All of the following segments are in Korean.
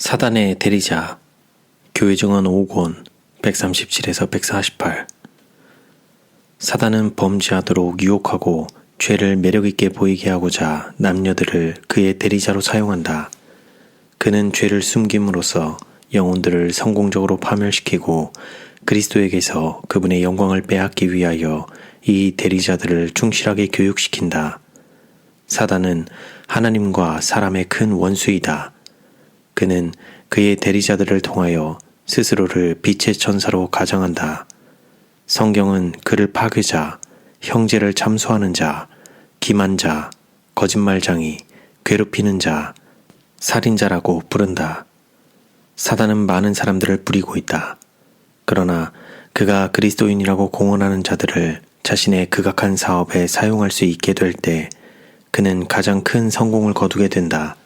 사단의 대리자 교회증언 5권 137에서 148. 사단은 범죄하도록 유혹하고 죄를 매력있게 보이게 하고자 남녀들을 그의 대리자로 사용한다. 그는 죄를 숨김으로써 영혼들을 성공적으로 파멸시키고 그리스도에게서 그분의 영광을 빼앗기 위하여 이 대리자들을 충실하게 교육시킨다. 사단은 하나님과 사람의 큰 원수이다. 그는 그의 대리자들을 통하여 스스로를 빛의 천사로 가장한다. 성경은 그를 파괴자, 형제를 참소하는 자, 기만자, 거짓말장이, 괴롭히는 자, 살인자라고 부른다. 사단은 많은 사람들을 부리고 있다. 그러나 그가 그리스도인이라고 공언하는 자들을 자신의 극악한 사업에 사용할 수 있게 될 때 그는 가장 큰 성공을 거두게 된다.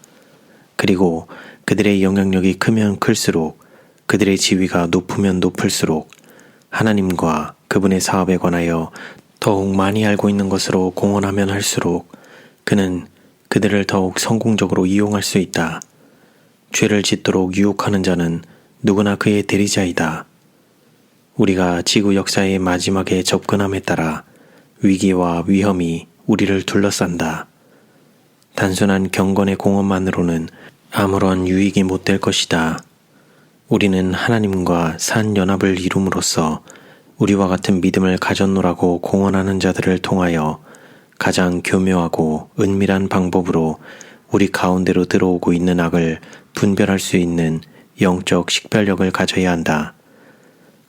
그리고 그들의 영향력이 크면 클수록, 그들의 지위가 높으면 높을수록 하나님과 그분의 사업에 관하여 더욱 많이 알고 있는 것으로 공언하면 할수록 그는 그들을 더욱 성공적으로 이용할 수 있다. 죄를 짓도록 유혹하는 자는 누구나 그의 대리자이다. 우리가 지구 역사의 마지막에 접근함에 따라 위기와 위험이 우리를 둘러싼다. 단순한 경건의 공헌만으로는 아무런 유익이 못 될 것이다. 우리는 하나님과 산 연합을 이룸으로써 우리와 같은 믿음을 가졌노라고 공언하는 자들을 통하여 가장 교묘하고 은밀한 방법으로 우리 가운데로 들어오고 있는 악을 분별할 수 있는 영적 식별력을 가져야 한다.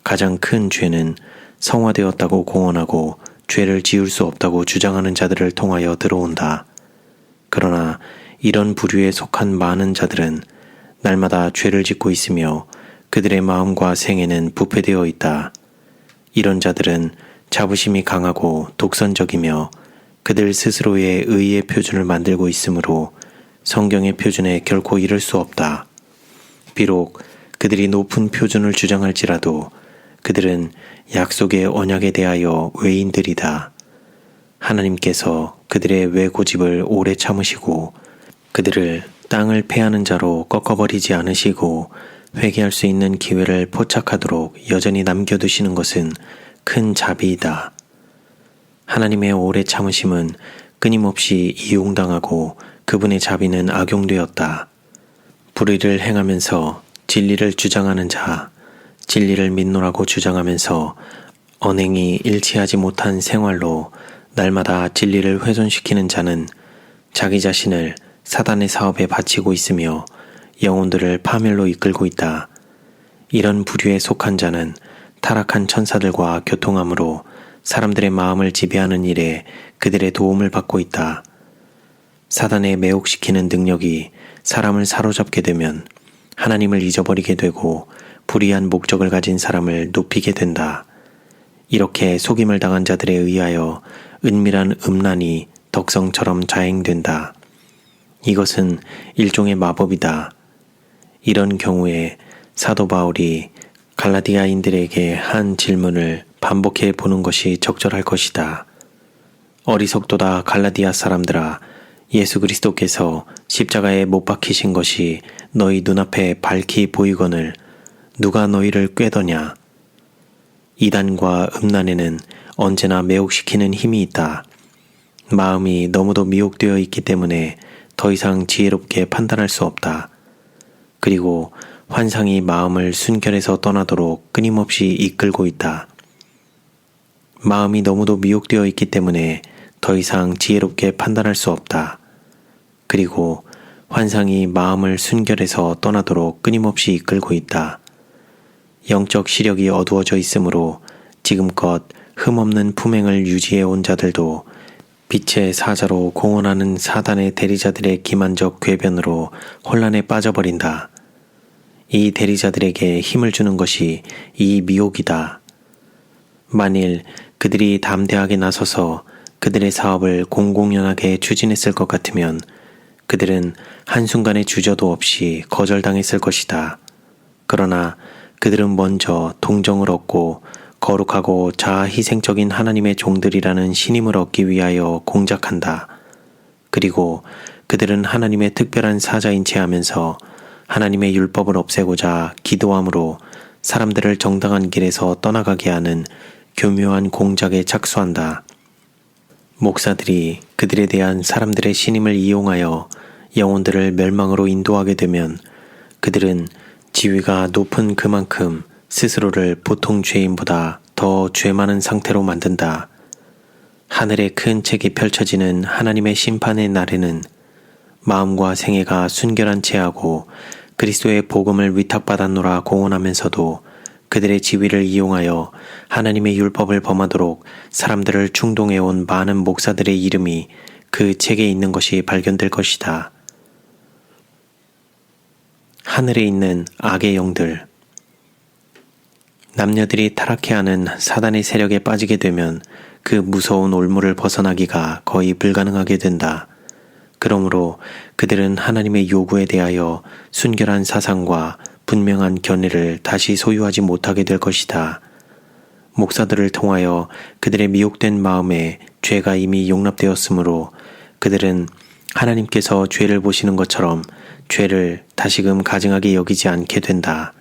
가장 큰 죄는 성화되었다고 공언하고 죄를 지을 수 없다고 주장하는 자들을 통하여 들어온다. 그러나 이런 부류에 속한 많은 자들은 날마다 죄를 짓고 있으며 그들의 마음과 생애는 부패되어 있다. 이런 자들은 자부심이 강하고 독선적이며 그들 스스로의 의의 표준을 만들고 있으므로 성경의 표준에 결코 이를 수 없다. 비록 그들이 높은 표준을 주장할지라도 그들은 약속의 언약에 대하여 외인들이다. 하나님께서 그들의 외고집을 오래 참으시고 그들을 땅을 패하는 자로 꺾어버리지 않으시고 회개할 수 있는 기회를 포착하도록 여전히 남겨두시는 것은 큰 자비이다. 하나님의 오래 참으심은 끊임없이 이용당하고 그분의 자비는 악용되었다. 불의를 행하면서 진리를 주장하는 자, 진리를 믿노라고 주장하면서 언행이 일치하지 못한 생활로 날마다 진리를 훼손시키는 자는 자기 자신을 사단의 사업에 바치고 있으며 영혼들을 파멸로 이끌고 있다. 이런 부류에 속한 자는 타락한 천사들과 교통함으로 사람들의 마음을 지배하는 일에 그들의 도움을 받고 있다. 사단에 매혹시키는 능력이 사람을 사로잡게 되면 하나님을 잊어버리게 되고 불의한 목적을 가진 사람을 높이게 된다. 이렇게 속임을 당한 자들에 의하여 은밀한 음란이 덕성처럼 자행된다. 이것은 일종의 마법이다. 이런 경우에 사도 바울이 갈라디아인들에게 한 질문을 반복해 보는 것이 적절할 것이다. 어리석도다 갈라디아 사람들아, 예수 그리스도께서 십자가에 못 박히신 것이 너희 눈앞에 밝히 보이거늘 누가 너희를 꾀더냐? 이단과 음란에는 언제나 매혹시키는 힘이 있다. 마음이 너무도 미혹되어 있기 때문에 더 이상 지혜롭게 판단할 수 없다. 그리고 환상이 마음을 순결에서 떠나도록 끊임없이 이끌고 있다. 마음이 너무도 미혹되어 있기 때문에 더 이상 지혜롭게 판단할 수 없다. 그리고 환상이 마음을 순결에서 떠나도록 끊임없이 이끌고 있다. 영적 시력이 어두워져 있으므로 지금껏 흠없는 품행을 유지해 온 자들도 빛의 사자로 공언하는 사단의 대리자들의 기만적 궤변으로 혼란에 빠져버린다. 이 대리자들에게 힘을 주는 것이 이 미혹이다. 만일 그들이 담대하게 나서서 그들의 사업을 공공연하게 추진했을 것 같으면 그들은 한순간의 주저도 없이 거절당했을 것이다. 그러나 그들은 먼저 동정을 얻고 거룩하고 자아희생적인 하나님의 종들이라는 신임을 얻기 위하여 공작한다. 그리고 그들은 하나님의 특별한 사자인 채 하면서 하나님의 율법을 없애고자 기도함으로 사람들을 정당한 길에서 떠나가게 하는 교묘한 공작에 착수한다. 목사들이 그들에 대한 사람들의 신임을 이용하여 영혼들을 멸망으로 인도하게 되면 그들은 지위가 높은 그만큼 스스로를 보통 죄인보다 더 죄 많은 상태로 만든다. 하늘의 큰 책이 펼쳐지는 하나님의 심판의 날에는 마음과 생애가 순결한 채하고 그리스도의 복음을 위탁받았노라 공언하면서도 그들의 지위를 이용하여 하나님의 율법을 범하도록 사람들을 충동해온 많은 목사들의 이름이 그 책에 있는 것이 발견될 것이다. 하늘에 있는 악의 영들. 남녀들이 타락해하는 사단의 세력에 빠지게 되면 그 무서운 올무를 벗어나기가 거의 불가능하게 된다. 그러므로 그들은 하나님의 요구에 대하여 순결한 사상과 분명한 견해를 다시 소유하지 못하게 될 것이다. 목사들을 통하여 그들의 미혹된 마음에 죄가 이미 용납되었으므로 그들은 하나님께서 죄를 보시는 것처럼 죄를 다시금 가증하게 여기지 않게 된다.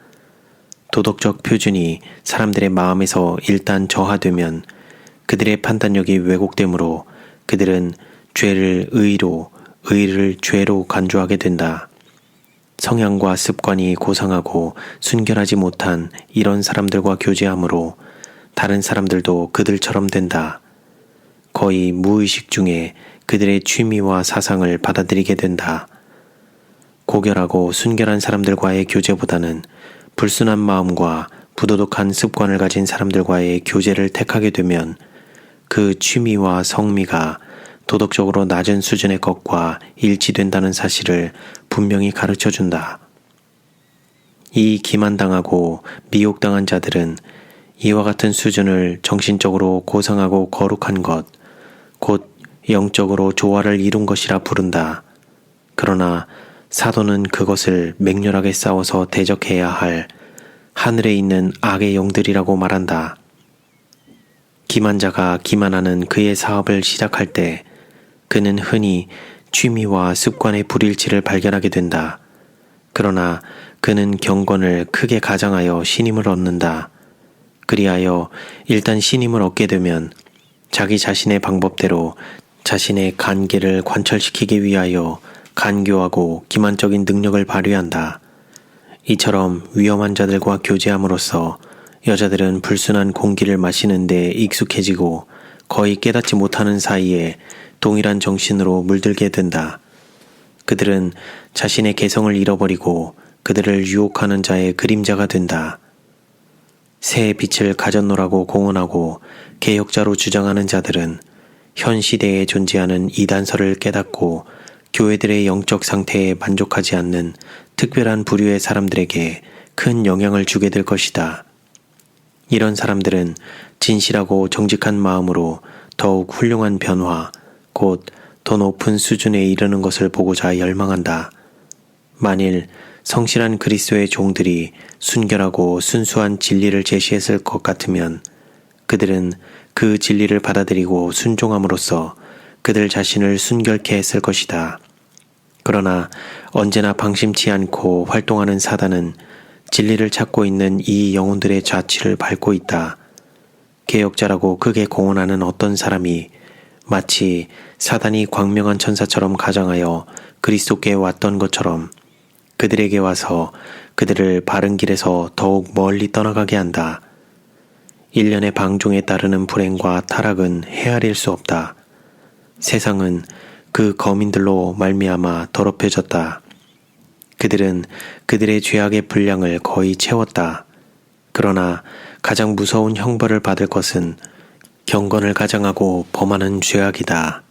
도덕적 표준이 사람들의 마음에서 일단 저하되면 그들의 판단력이 왜곡되므로 그들은 죄를 의로, 의를 죄로 간주하게 된다. 성향과 습관이 고상하고 순결하지 못한 이런 사람들과 교제하므로 다른 사람들도 그들처럼 된다. 거의 무의식 중에 그들의 취미와 사상을 받아들이게 된다. 고결하고 순결한 사람들과의 교제보다는 불순한 마음과 부도덕한 습관을 가진 사람들과의 교제를 택하게 되면 그 취미와 성미가 도덕적으로 낮은 수준의 것과 일치된다는 사실을 분명히 가르쳐준다. 이 기만당하고 미혹당한 자들은 이와 같은 수준을 정신적으로 고상하고 거룩한 것, 곧 영적으로 조화를 이룬 것이라 부른다. 그러나 사도는 그것을 맹렬하게 싸워서 대적해야 할 하늘에 있는 악의 영들이라고 말한다. 기만자가 기만하는 그의 사업을 시작할 때 그는 흔히 취미와 습관의 불일치를 발견하게 된다. 그러나 그는 경건을 크게 가장하여 신임을 얻는다. 그리하여 일단 신임을 얻게 되면 자기 자신의 방법대로 자신의 간계를 관철시키기 위하여 간교하고 기만적인 능력을 발휘한다. 이처럼 위험한 자들과 교제함으로써 여자들은 불순한 공기를 마시는 데 익숙해지고 거의 깨닫지 못하는 사이에 동일한 정신으로 물들게 된다. 그들은 자신의 개성을 잃어버리고 그들을 유혹하는 자의 그림자가 된다. 새의 빛을 가졌노라고 공언하고 개혁자로 주장하는 자들은 현 시대에 존재하는 이단설을 깨닫고 교회들의 영적 상태에 만족하지 않는 특별한 부류의 사람들에게 큰 영향을 주게 될 것이다. 이런 사람들은 진실하고 정직한 마음으로 더욱 훌륭한 변화, 곧 더 높은 수준에 이르는 것을 보고자 열망한다. 만일 성실한 그리스도의 종들이 순결하고 순수한 진리를 제시했을 것 같으면 그들은 그 진리를 받아들이고 순종함으로써 그들 자신을 순결케 했을 것이다. 그러나 언제나 방심치 않고 활동하는 사단은 진리를 찾고 있는 이 영혼들의 자취를 밟고 있다. 개혁자라고 크게 공언하는 어떤 사람이 마치 사단이 광명한 천사처럼 가장하여 그리스도께 왔던 것처럼 그들에게 와서 그들을 바른 길에서 더욱 멀리 떠나가게 한다. 일련의 방종에 따르는 불행과 타락은 헤아릴 수 없다. 세상은 그 거민들로 말미암아 더럽혀졌다. 그들은 그들의 죄악의 분량을 거의 채웠다. 그러나 가장 무서운 형벌을 받을 것은 경건을 가장하고 범하는 죄악이다.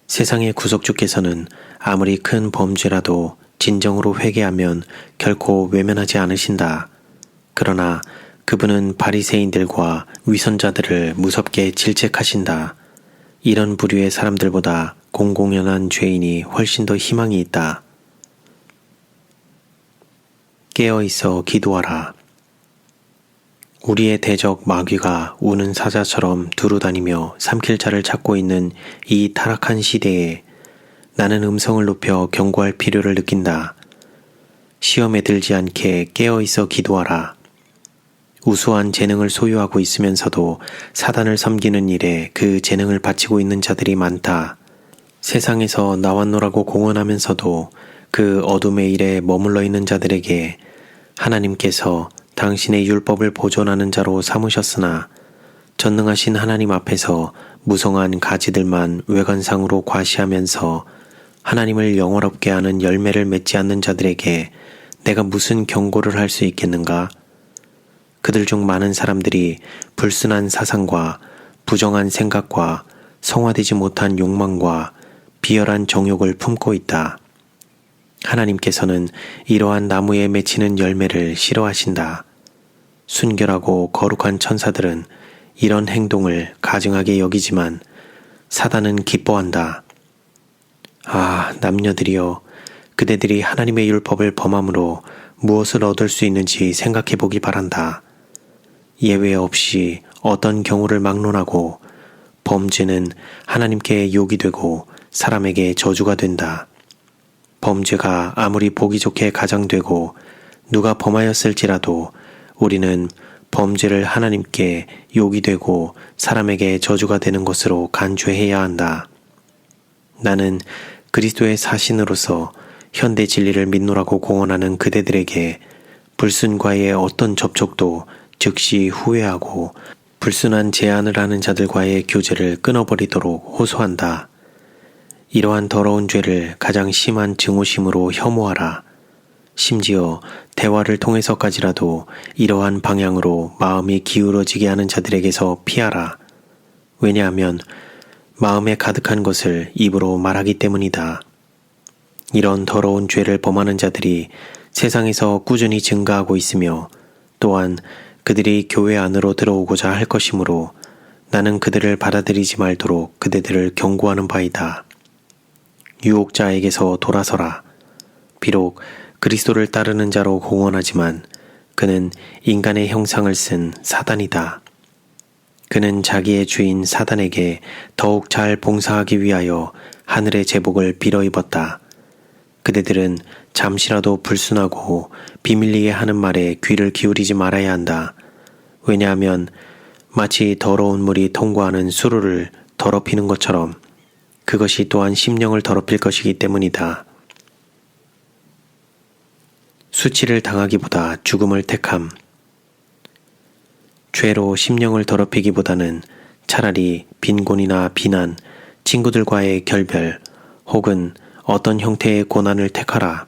세상의 구속주께서는 아무리 큰 범죄라도 진정으로 회개하면 결코 외면하지 않으신다. 그러나 그분은 바리새인들과 위선자들을 무섭게 질책하신다. 이런 부류의 사람들보다 공공연한 죄인이 훨씬 더 희망이 있다. 깨어있어 기도하라. 우리의 대적 마귀가 우는 사자처럼 두루다니며 삼킬 자를 찾고 있는 이 타락한 시대에 나는 음성을 높여 경고할 필요를 느낀다. 시험에 들지 않게 깨어 있어 기도하라. 우수한 재능을 소유하고 있으면서도 사단을 섬기는 일에 그 재능을 바치고 있는 자들이 많다. 세상에서 나왔노라고 공언하면서도 그 어둠의 일에 머물러 있는 자들에게 하나님께서 당신의 율법을 보존하는 자로 삼으셨으나 전능하신 하나님 앞에서 무성한 가지들만 외관상으로 과시하면서 하나님을 영화롭게 하는 열매를 맺지 않는 자들에게 내가 무슨 경고를 할 수 있겠는가? 그들 중 많은 사람들이 불순한 사상과 부정한 생각과 성화되지 못한 욕망과 비열한 정욕을 품고 있다. 하나님께서는 이러한 나무에 맺히는 열매를 싫어하신다. 순결하고 거룩한 천사들은 이런 행동을 가증하게 여기지만 사단은 기뻐한다. 아, 남녀들이여, 그대들이 하나님의 율법을 범함으로 무엇을 얻을 수 있는지 생각해 보기 바란다. 예외 없이 어떤 경우를 막론하고 범죄는 하나님께 욕이 되고 사람에게 저주가 된다. 범죄가 아무리 보기 좋게 가장되고 누가 범하였을지라도 우리는 범죄를 하나님께 욕이 되고 사람에게 저주가 되는 것으로 간주해야 한다. 나는 그리스도의 사신으로서 현대 진리를 믿노라고 공언하는 그대들에게 불순과의 어떤 접촉도 즉시 후회하고 불순한 제안을 하는 자들과의 교제를 끊어버리도록 호소한다. 이러한 더러운 죄를 가장 심한 증오심으로 혐오하라. 심지어 대화를 통해서까지라도 이러한 방향으로 마음이 기울어지게 하는 자들에게서 피하라. 왜냐하면 마음에 가득한 것을 입으로 말하기 때문이다. 이런 더러운 죄를 범하는 자들이 세상에서 꾸준히 증가하고 있으며 또한 그들이 교회 안으로 들어오고자 할 것이므로 나는 그들을 받아들이지 말도록 그대들을 경고하는 바이다. 유혹자에게서 돌아서라. 비록 그리스도를 따르는 자로 공언하지만 그는 인간의 형상을 쓴 사단이다. 그는 자기의 주인 사단에게 더욱 잘 봉사하기 위하여 하늘의 제복을 빌어 입었다. 그대들은 잠시라도 불순하고 비밀리에 하는 말에 귀를 기울이지 말아야 한다. 왜냐하면 마치 더러운 물이 통과하는 수로를 더럽히는 것처럼 그것이 또한 심령을 더럽힐 것이기 때문이다. 수치를 당하기보다 죽음을 택함. 죄로 심령을 더럽히기보다는 차라리 빈곤이나 비난, 친구들과의 결별 혹은 어떤 형태의 고난을 택하라.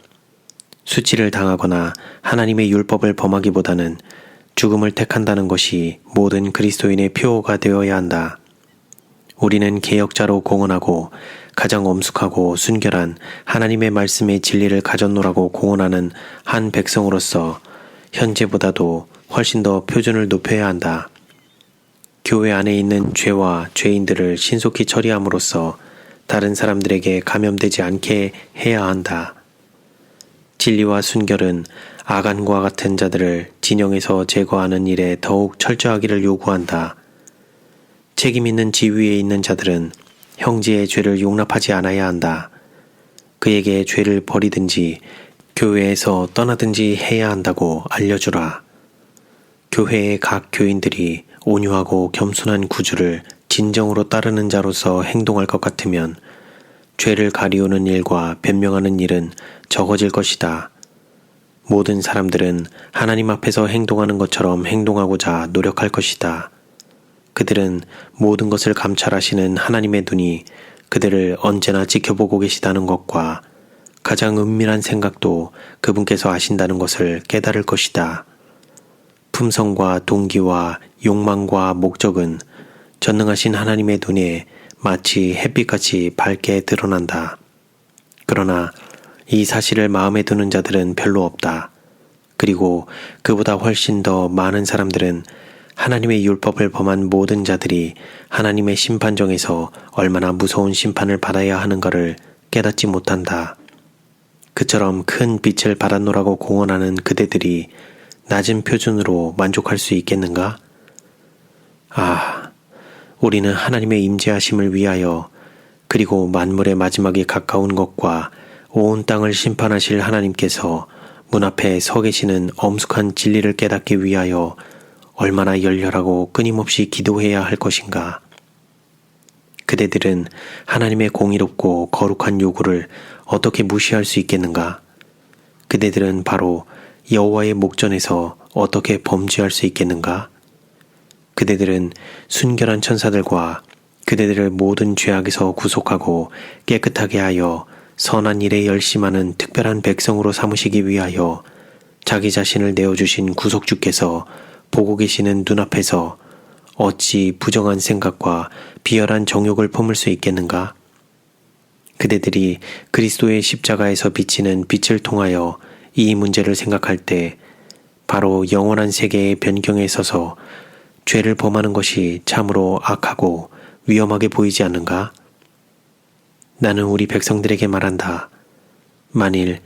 수치를 당하거나 하나님의 율법을 범하기보다는 죽음을 택한다는 것이 모든 그리스도인의 표어가 되어야 한다. 우리는 개혁자로 공언하고 가장 엄숙하고 순결한 하나님의 말씀의 진리를 가졌노라고 공언하는 한 백성으로서 현재보다도 훨씬 더 표준을 높여야 한다. 교회 안에 있는 죄와 죄인들을 신속히 처리함으로써 다른 사람들에게 감염되지 않게 해야 한다. 진리와 순결은 아간과 같은 자들을 진영에서 제거하는 일에 더욱 철저하기를 요구한다. 책임 있는 지위에 있는 자들은 형제의 죄를 용납하지 않아야 한다. 그에게 죄를 버리든지 교회에서 떠나든지 해야 한다고 알려주라. 교회의 각 교인들이 온유하고 겸손한 구주를 진정으로 따르는 자로서 행동할 것 같으면 죄를 가리우는 일과 변명하는 일은 적어질 것이다. 모든 사람들은 하나님 앞에서 행동하는 것처럼 행동하고자 노력할 것이다. 그들은 모든 것을 감찰하시는 하나님의 눈이 그들을 언제나 지켜보고 계시다는 것과 가장 은밀한 생각도 그분께서 아신다는 것을 깨달을 것이다. 품성과 동기와 욕망과 목적은 전능하신 하나님의 눈에 마치 햇빛같이 밝게 드러난다. 그러나 이 사실을 마음에 두는 자들은 별로 없다. 그리고 그보다 훨씬 더 많은 사람들은 하나님의 율법을 범한 모든 자들이 하나님의 심판정에서 얼마나 무서운 심판을 받아야 하는가를 깨닫지 못한다. 그처럼 큰 빛을 받았노라고 공언하는 그대들이 낮은 표준으로 만족할 수 있겠는가? 아, 우리는 하나님의 임재하심을 위하여 그리고 만물의 마지막이 가까운 것과 온 땅을 심판하실 하나님께서 문 앞에 서 계시는 엄숙한 진리를 깨닫기 위하여 얼마나 열렬하고 끊임없이 기도해야 할 것인가. 그대들은 하나님의 공의롭고 거룩한 요구를 어떻게 무시할 수 있겠는가? 그대들은 바로 여호와의 목전에서 어떻게 범죄할 수 있겠는가? 그대들은 순결한 천사들과 그대들을 모든 죄악에서 구속하고 깨끗하게 하여 선한 일에 열심하는 특별한 백성으로 삼으시기 위하여 자기 자신을 내어주신 구속주께서 보고 계시는 눈앞에서 어찌 부정한 생각과 비열한 정욕을 품을 수 있겠는가? 그대들이 그리스도의 십자가에서 비치는 빛을 통하여 이 문제를 생각할 때 바로 영원한 세계의 변경에 서서 죄를 범하는 것이 참으로 악하고 위험하게 보이지 않는가? 나는 우리 백성들에게 말한다. 만일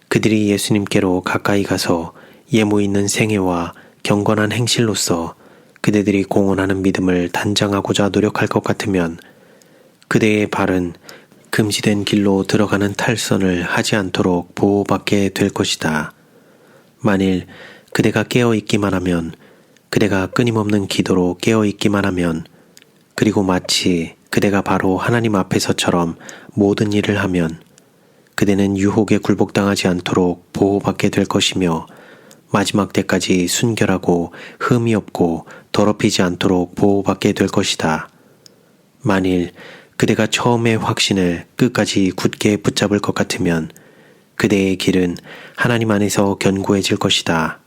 그들이 예수님께로 가까이 가서 예무 있는 생애와 경건한 행실로서 그대들이 공언하는 믿음을 단장하고자 노력할 것 같으면 그대의 발은 금지된 길로 들어가는 탈선을 하지 않도록 보호받게 될 것이다. 만일 그대가 깨어있기만 하면, 그대가 끊임없는 기도로 깨어있기만 하면, 그리고 마치 그대가 바로 하나님 앞에서처럼 모든 일을 하면 그대는 유혹에 굴복당하지 않도록 보호받게 될 것이며 마지막 때까지 순결하고 흠이 없고 더럽히지 않도록 보호받게 될 것이다. 만일 그대가 처음의 확신을 끝까지 굳게 붙잡을 것 같으면 그대의 길은 하나님 안에서 견고해질 것이다.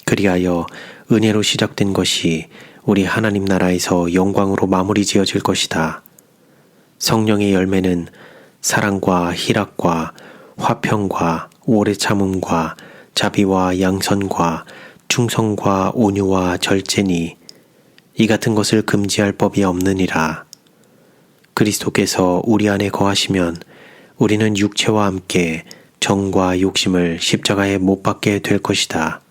그리하여 은혜로 시작된 것이 우리 하나님 나라에서 영광으로 마무리 지어질 것이다. 성령의 열매는 사랑과 희락과 화평과 오래 참음과 자비와 양선과 충성과 온유와 절제니 이 같은 것을 금지할 법이 없느니라. 그리스도께서 우리 안에 거하시면 우리는 육체와 함께 정과 욕심을 십자가에 못 박게 될 것이다.